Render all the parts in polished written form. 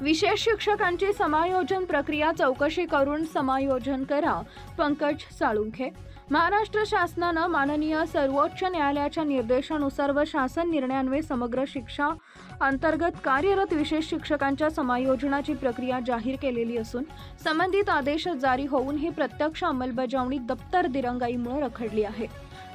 विशेष शिक्षकांची समायोजन प्रक्रिया चौकशी करून समायोजन करा, पंकज साळुंखे। महाराष्ट्र शासनानं माननीय सर्वोच्च न्यायालयाच्या निर्देशानुसार व शासन निर्णयान्वये समग्र शिक्षा अंतर्गत कार्यरत विशेष शिक्षकांच्या समायोजनाची प्रक्रिया जाहीर केलेली असून संबंधित आदेश जारी होऊन ही प्रत्यक्ष अंमलबजावणी दप्तर दिरंगाईमुळे रखडली आहे।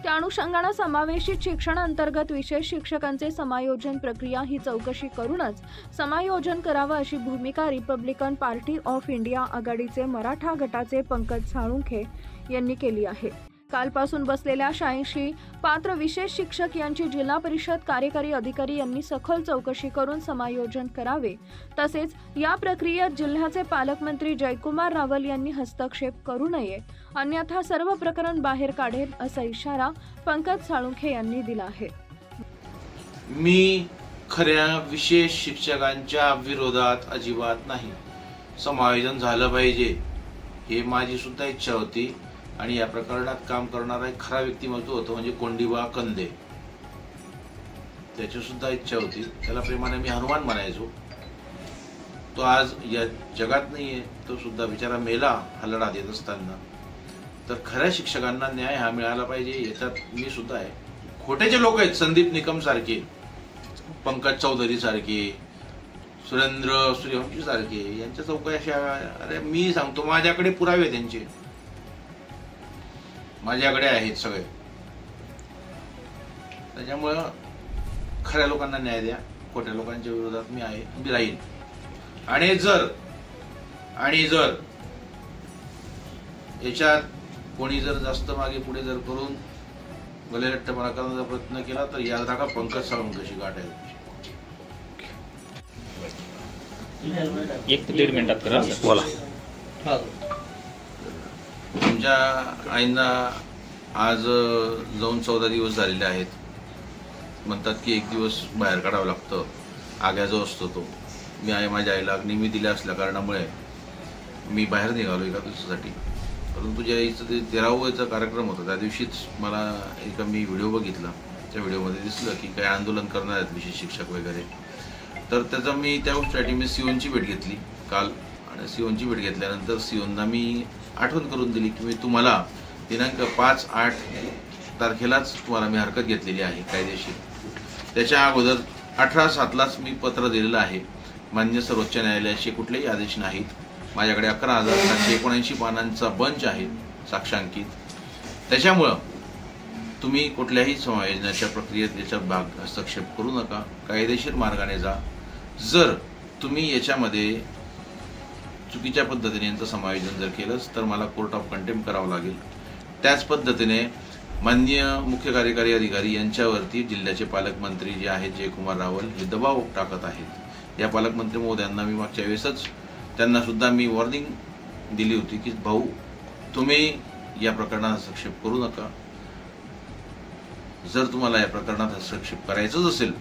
त्या अनुषंगाने समावेशित शिक्षण अंतर्गत विशेष शिक्षकांचे समायोजन प्रक्रिया ही चौकशी करूनच समायोजन करावं अशी भूमिका रिपब्लिकन पार्टी ऑफ इंडिया आघाडीचे मराठा गटाचे पंकज साळुंखे यांनी केली आहे। कालपासून बसलेल्या 86 पात्र विशेष शिक्षक यांची जिल्हा परिषद कार्यकारी अधिकारी यांनी सखोल चौकशी करून समायोजन करावे, तसेच या प्रक्रियेत जिल्ह्याचे पालकमंत्री जयकुमार रावल यांनी हस्तक्षेप करू नये, अन्यथा सर्व प्रकरण बाहेर काढेल असा इशारा पंकज साळुंखे यांनी दिला आहे। मी खऱ्या विशेष शिक्षकांच्या विरोधात अजिबात नाही, समायोजन झालं पाहिजे हे माझी सुद्धा इच्छा होती आणि या प्रकरणात काम करणारा एक खरा व्यक्तिमत्व होतं म्हणजे कोंडिबा कंदे, त्याची सुद्धा इच्छा होती। त्याला प्रेमाने मी हनुमान म्हणायचो। तो आज या जगात नाहीये, तो सुद्धा बिचारा मेला हा लढा देत असताना। तर खऱ्या शिक्षकांना न्याय हा मिळाला पाहिजे याच्यात मी सुद्धा आहे। खोटेचे लोक आहेत, संदीप निकम सारखे, पंकज चौधरी सारखे, सुरेंद्र सूर्यवंशी सारखे, यांच्या चौकशा अरे मी सांगतो माझ्याकडे पुरावे त्यांचे माझ्याकडे आहेत सगळे। त्याच्यामुळे खऱ्या लोकांना न्याय द्या, खोट्या लोकांच्या विरोधात मी आहे, मी राहील। आणि जर याच्यात कोणी जर जास्त मागे पुढे जर करून गलेलट्टपणा करण्याचा प्रयत्न केला तर याद राखा पंकज साळुंखेची गाठ आहे। 1 ते 1.5 मिनिटात करा बोला। तुमच्या आईंना आज जाऊन 14 दिवस झालेले आहेत। म्हणतात की 1 दिवस बाहेर काढावं लागतं, आग्या जो असतो तो। मी माझ्या आईला अग्निमी दिल्या असल्या कारणामुळे मी बाहेर निघालो एका दिवसासाठी। परंतु ज्या आईचं ते 13वाचा कार्यक्रम होता त्या दिवशीच मला एका मी व्हिडिओ बघितला, त्या व्हिडिओमध्ये दिसलं की काही आंदोलन करणार आहेत विशेष शिक्षक वगैरे। तर त्याचा मी त्या गोष्टीसाठी मी सीओनची भेट घेतली काल, आणि सीओनची भेट घेतल्यानंतर सीओनला मी आठवण करून दिली की मी तुम्हाला दिनांक 5-8 तारखेलाच तुम्हाला मी हरकत घेतलेली आहे कायदेशीर। त्याच्या अगोदर 18/7लाच मी पत्र दिलेलं आहे। मान्य सर्वोच्च न्यायालयाचे कुठलेही आदेश नाहीत। माझ्याकडे 11,779 पानांचा बंच आहे साक्षांकित। त्याच्यामुळं तुम्ही कुठल्याही समायोजनाच्या प्रक्रियेत याचा भाग हस्तक्षेप करू नका, कायदेशीर मार्गाने जा। जर तुम्ही याच्यामध्ये चुकीच्या पद्धतीने यांचं समायोजन जर केलंच तर मला कोर्ट ऑफ कंटेम्प्ट करावं लागेल। त्याच पद्धतीने माननीय मुख्य कार्यकारी अधिकारी यांच्यावरती जिल्ह्याचे पालकमंत्री जे आहेत जयकुमार रावल हे दबाव टाकत आहेत। या पालकमंत्री महोदयांना मी मागच्या वेळेसच त्यांना सुद्धा मी वॉर्निंग दिली होती की भाऊ तुम्ही या प्रकरणात हस्तक्षेप करू नका। जर तुम्हाला या प्रकरणात हस्तक्षेप करायचंच असेल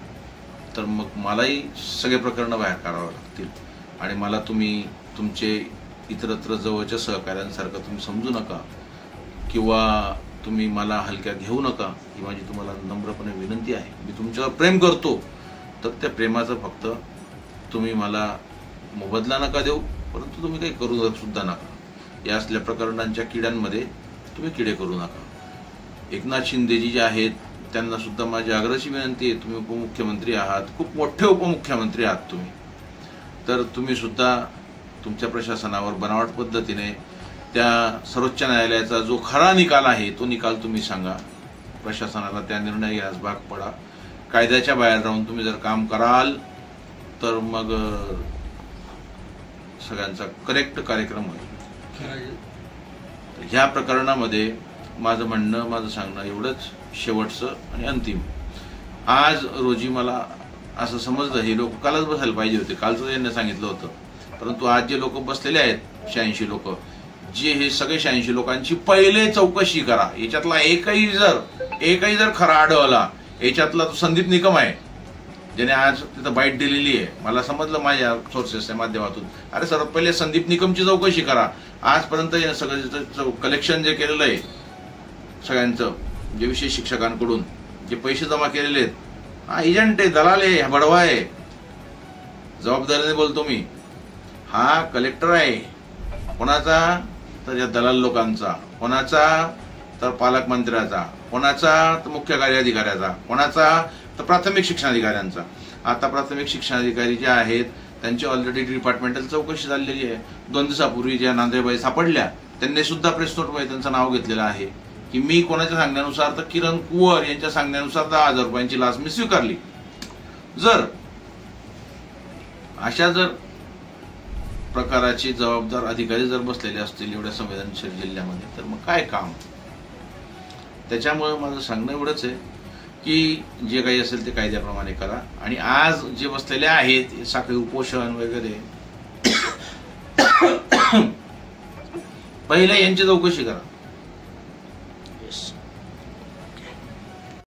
तर मग मलाही सगळे प्रकरणं बाहेर काढावं लागतील आणि मला तुम्ही तुमचे इतरत्र जवळच्या सहकार्यांसारखं तुम्ही समजू नका किंवा तुम्ही मला हलक्या घेऊ नका, ही माझी तुम्हाला नम्रपणे विनंती आहे। मी तुमच्यावर प्रेम करतो, तर त्या प्रेमाचं फक्त तुम्ही मला मोबदला नका देऊ, परंतु तुम्ही काही करू सुद्धा नका। या असल्या प्रकरणांच्या किड्यांमध्ये तुम्ही किडे करू नका। एकनाथ शिंदेजी जे आहेत त्यांना सुद्धा माझी आग्रहाची विनंती आहे, तुम्ही उपमुख्यमंत्री आहात, खूप मोठे उपमुख्यमंत्री आहात तुम्ही, तर तुम्ही सुद्धा तुमच्या प्रशासनावर बनावट पद्धतीने त्या सर्वोच्च न्यायालयाचा जो खरा निकाल आहे तो निकाल तुम्ही सांगा। प्रशासनाला त्या निर्णय घ्यायला भाग पडा। कायद्याच्या बाहेर राहून तुम्ही जर काम कराल तर मग सगळ्यांचा करेक्ट कार्यक्रम होईल। ह्या प्रकरणामध्ये माझं म्हणणं, माझं सांगणं एवढंच शेवटचं आणि अंतिम। आज रोजी मला असं समजलं हे लोक कालच बसायला पाहिजे होते, कालचं त्यांनी सांगितलं होतं, परंतु आज जे लोक बसलेले आहेत 86 लोक, जे हे सगळे 86 लोकांची पहिले चौकशी करा। याच्यातला एकही जर खरा आढळला, याच्यातला तो संदीप निकम आहे ज्याने आज तिथं बाईट दिलेली आहे, मला समजलं माझ्या सोर्सेसच्या माध्यमातून। अरे सर्वात पहिले संदीप निकमची चौकशी करा। आजपर्यंत सगळं कलेक्शन जे केलेलं आहे सगळ्यांचं, जे विशेष शिक्षकांकडून जे पैसे जमा केलेले आहेत, हा एजंट आहे, दलाल आहे, बडवा आहे, जबाबदारीने बोलतो मी। हा कलेक्टर आहे. कोणाचा? तर या दलाल लोकांचा. कोणाचा? तर पालकमंत्र्याचा. कोणाचा? तर मुख्य कार्याधिकाऱ्याचा. कोणाचा? तर प्राथमिक शिक्षणाधिकाऱ्यांचा. आता प्राथमिक शिक्षणाधिकारी जे आहेत त्यांची ऑलरेडी डिपार्टमेंटल चौकशी झालेली आहे. 2 दिवसापूर्वी ज्या नांदेबाई सापडल्या त्यांनी सुद्धा प्रेस नोटमध्ये त्यांचं नाव घेतलेलं आहे की मी कोणाच्या सांगण्यानुसार तर किरण कुवर यांच्या सांगण्यानुसार 10,000 रुपयांची लाच मी स्वीकारली. जर अशा जर प्रकाराचे जबाबदार अधिकारी जर बसलेले असतील एवढ्या संवेदनशील जिल्ह्यामध्ये तर मग काय काम? त्याच्यामुळे माझं सांगणं एवढंच आहे की जे काही असेल ते कायद्याप्रमाणे करा. आणि आज जे बसलेले आहेत साखळी उपोषण वगैरे पहिले यांची चौकशी करा.